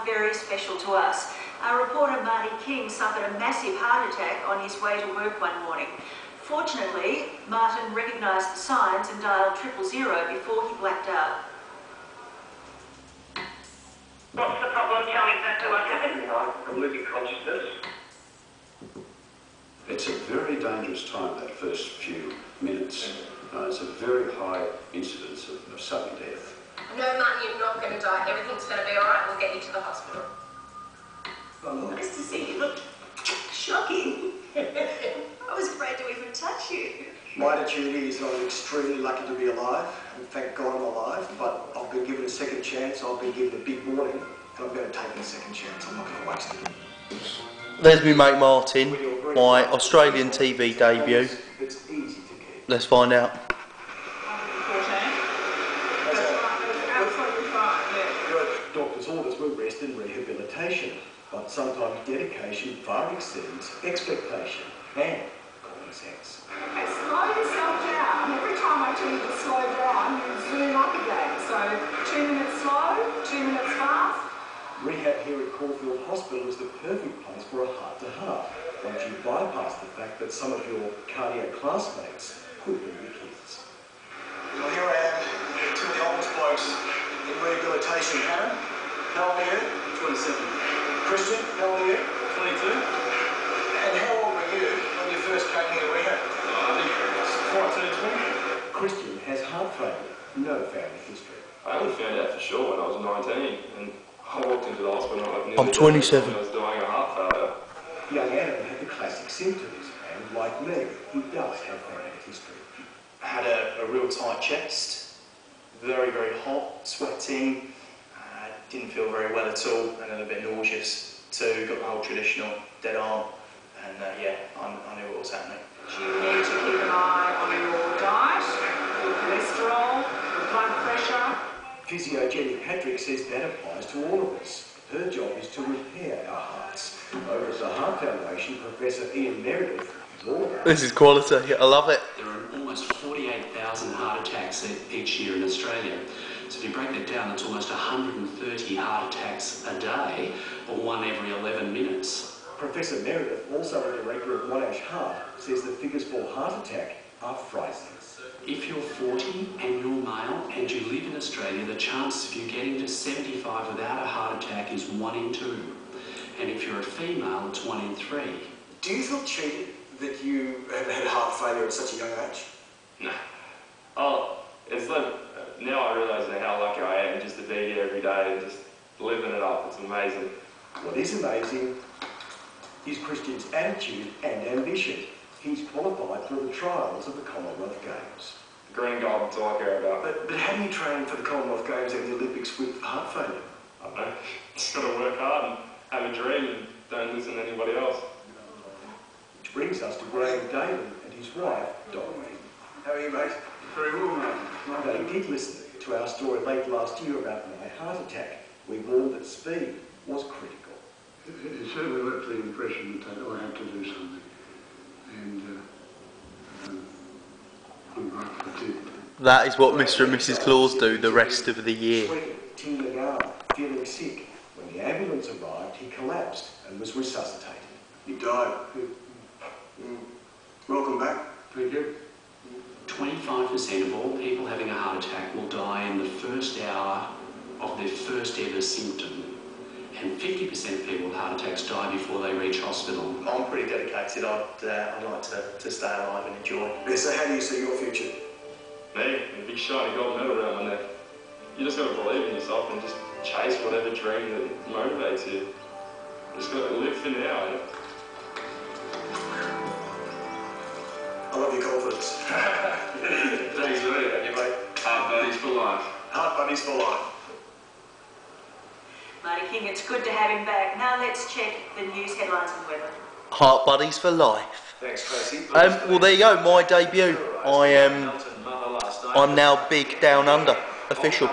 someone very special to us. Our reporter Marty King suffered a massive heart attack on his way to work one morning. Fortunately, Martin recognised the signs and dialed 000 before he blacked out. What's the problem? Tell me exactly what happened. I'm losing consciousness. It's a very dangerous time, that first few minutes. It's a very high incidence of sudden death. No, Martin, you're not going to die. Everything's going to be all right. We'll get you to the hospital. Oh, nice to see you. Look, shocking. I was afraid to even touch you. My attitude is I'm extremely lucky to be alive, and thank God I'm alive, but I've been given a second chance, I've been given a big warning, and I'm going to take a second chance. I'm not going to waste it. There's me mate Martin, my Australian TV debut. It's easy to keep. Let's find out. Doctor's orders were rest and rehabilitation, but sometimes dedication far exceeds expectation and common sense. Okay, slow yourself down. Every time I tell you to slow down, you zoom up again. So 2 minutes slow, 2 minutes fast. Rehab here at Caulfield Hospital is the perfect place for a heart-to-heart, once you bypass the fact that some of your cardio classmates could be your kids. Well, here I am, two of the oldest blokes in rehabilitation. Hannah, how old are you? 27. Christian, how old are you? 22. And how old were you when you first came here to rehab? I think it was 20. Christian has heart failure, no family history. I only found out for sure when I was 19, and I walked into the hospital and I'm 27. I was dying of heart failure. Young Adam had the classic symptoms, and like me, he does have family history. I had a real tight chest, very, very hot, sweating, didn't feel very well at all, and then a bit nauseous too. Got the whole traditional dead arm, and yeah, I knew what was happening. You need to keep an eye on your diet, your cholesterol, your blood pressure. Physio Jenny Patrick says that applies to all of us. Her job is to repair our hearts. Over at the Heart Foundation, Professor Ian Meredith is all about. This is quality, I love it. There are almost 48,000 heart attacks each year in Australia. So if you break that down, that's almost 130 heart attacks a day, or one every 11 minutes. Professor Meredith, also a director of Monash Heart, says the figures for heart attack are frightening. If you're 40 and you're male and you live in Australia, the chance of you getting to 75 without a heart attack is 1 in 2. And if you're a female, it's 1 in 3. Do you feel cheated that you have had heart failure at such a young age? No. Oh, it's like, now I realise how lucky I am just to be here every day and just living it up. It's amazing. What is amazing is Christian's attitude and ambition. He's qualified for the trials of the Commonwealth Games. The green gold, that's all I care about. But how do you train for the Commonwealth Games and the Olympics with heart failure? I don't know. Just got to work hard and have a dream and don't listen to anybody else. Which brings us to Graham Daly and his wife, Dorothy. How are you, mate? Very well, mate. They did listen to our story late last year about my heart attack. We warned that speed was critical. It certainly left the impression that I had to do something. And I'm grateful to do. That is what Mr. and Mrs. Claus do the rest of the year. Tingling arm, feeling sick. When the ambulance arrived, he collapsed and was resuscitated. You died. Welcome back. Thank you. 25% of all people having a heart attack will die in the first hour of their first ever symptom. And 50% of people with heart attacks die before they reach hospital. I'm pretty dedicated. I'd like to stay alive and enjoy. Yeah, so how do you see your future? Me, a big shiny gold medal around my neck. You just got to believe in yourself and just chase whatever dream that motivates you. You just got to live for now. You know? I love your confidence. Thanks, mate. You mate. Heart buddies for life. Heart buddies for life. Marty King, it's good to have him back. Now let's check the news headlines and weather. Heart buddies for life. Thanks, Tracy. Well, there you go, my debut. I'm now big down under official.